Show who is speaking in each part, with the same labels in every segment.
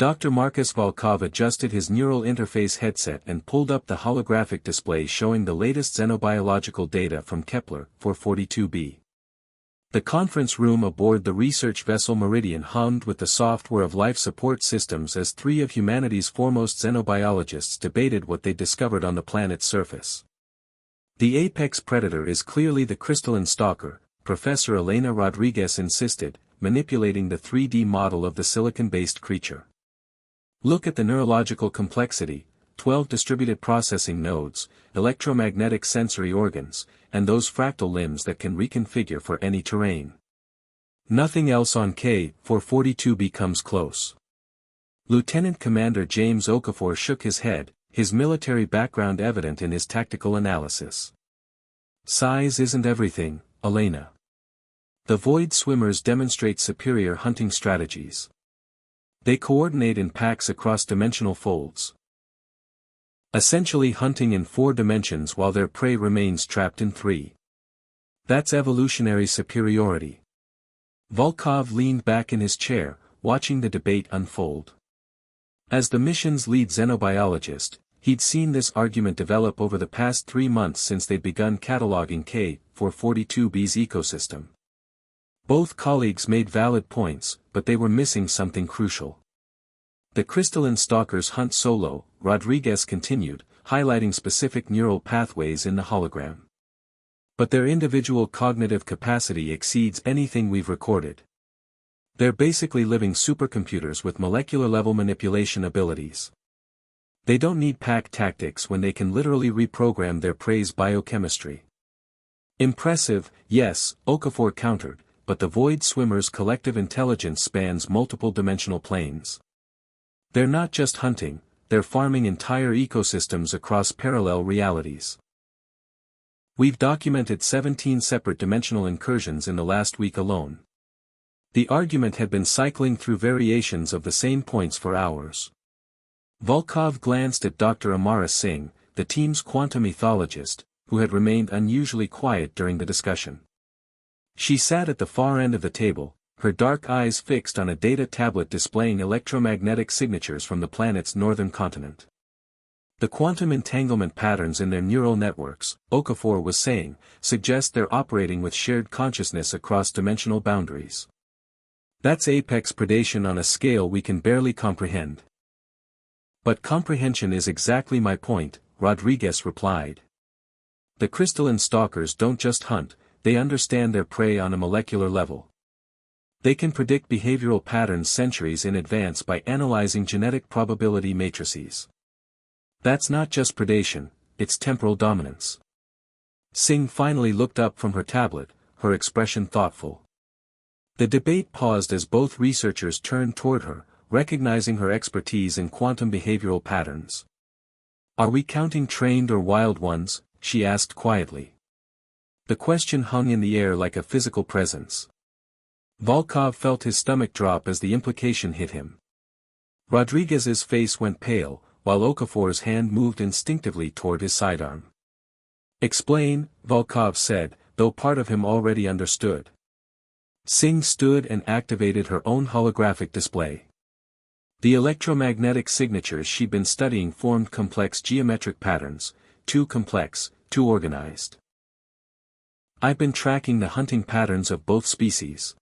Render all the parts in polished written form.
Speaker 1: Dr. Markus Volkov adjusted his neural interface headset and pulled up the holographic display showing the latest xenobiological data from Kepler 442b. The conference room aboard the research vessel Meridian hummed with the software of life support systems as three of humanity's foremost xenobiologists debated what they discovered on the planet's surface. The apex predator is clearly the crystalline stalker, Professor Elena Rodriguez insisted, manipulating the 3D model of the silicon-based creature. Look at the neurological complexity, 12 distributed processing nodes, electromagnetic sensory organs, and those fractal limbs that can reconfigure for any terrain. Nothing else on K-442b comes close. Lieutenant Commander James Okafor shook his head, his military background evident in his tactical analysis. Size isn't everything, Elena. The void swimmers demonstrate superior hunting strategies. They coordinate in packs across dimensional folds, essentially hunting in 4 dimensions while their prey remains trapped in 3. That's evolutionary superiority. Volkov leaned back in his chair, watching the debate unfold. As the mission's lead xenobiologist, he'd seen this argument develop over the past 3 months since they'd begun cataloging K-442b's ecosystem. Both colleagues made valid points, but they were missing something crucial. The crystalline stalkers hunt solo, Rodriguez continued, highlighting specific neural pathways in the hologram. But their individual cognitive capacity exceeds anything we've recorded. They're basically living supercomputers with molecular-level manipulation abilities. They don't need pack tactics when they can literally reprogram their prey's biochemistry. Impressive, yes, Okafor countered, but the void swimmers' collective intelligence spans multiple dimensional planes. They're not just hunting, they're farming entire ecosystems across parallel realities. We've documented 17 separate dimensional incursions in the last week alone. The argument had been cycling through variations of the same points for hours. Volkov glanced at Dr. Amara Singh, the team's quantum ethologist, who had remained unusually quiet during the discussion. She sat at the far end of the table, her dark eyes fixed on a data tablet displaying electromagnetic signatures from the planet's northern continent. The quantum entanglement patterns in their neural networks, Okafor was saying, suggest they're operating with shared consciousness across dimensional boundaries. That's apex predation on a scale we can barely comprehend. But comprehension is exactly my point, Rodriguez replied. The crystalline stalkers don't just hunt, they understand their prey on a molecular level. They can predict behavioral patterns centuries in advance by analyzing genetic probability matrices. That's not just predation, it's temporal dominance. Singh finally looked up from her tablet, her expression thoughtful. The debate paused as both researchers turned toward her, recognizing her expertise in quantum behavioral patterns. Are we counting trained or wild ones? She asked quietly. The question hung in the air like a physical presence. Volkov felt his stomach drop as the implication hit him. Rodriguez's face went pale, while Okafor's hand moved instinctively toward his sidearm. Explain, Volkov said, though part of him already understood. Singh stood and activated her own holographic display. The electromagnetic signatures she'd been studying formed complex geometric patterns, too complex, too organized. I've been tracking the hunting patterns of both species.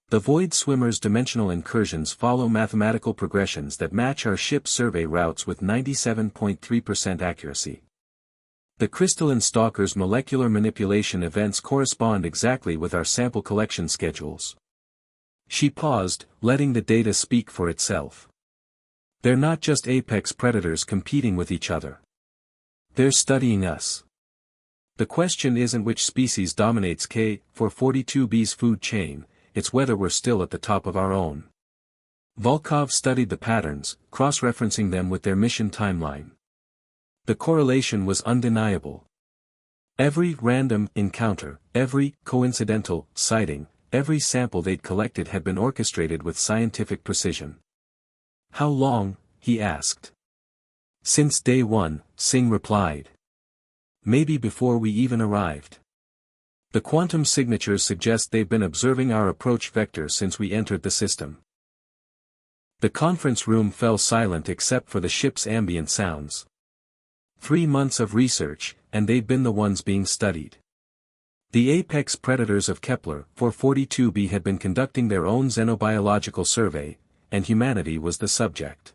Speaker 1: The void swimmers' dimensional incursions follow mathematical progressions that match our ship survey routes with 97.3% accuracy. The crystalline stalkers' molecular manipulation events correspond exactly with our sample collection schedules. She paused, letting the data speak for itself. They're not just apex predators competing with each other. They're studying us. The question isn't which species dominates K-442b's food chain, it's whether we're still at the top of our own. Volkov studied the patterns, cross-referencing them with their mission timeline. The correlation was undeniable. Every random encounter, every coincidental sighting, every sample they'd collected had been orchestrated with scientific precision. How long? He asked. Since day one, Singh replied. Maybe before we even arrived. The quantum signatures suggest they've been observing our approach vector since we entered the system. The conference room fell silent except for the ship's ambient sounds. 3 months of research, and they'd been the ones being studied. The apex predators of Kepler 442b had been conducting their own xenobiological survey, and humanity was the subject.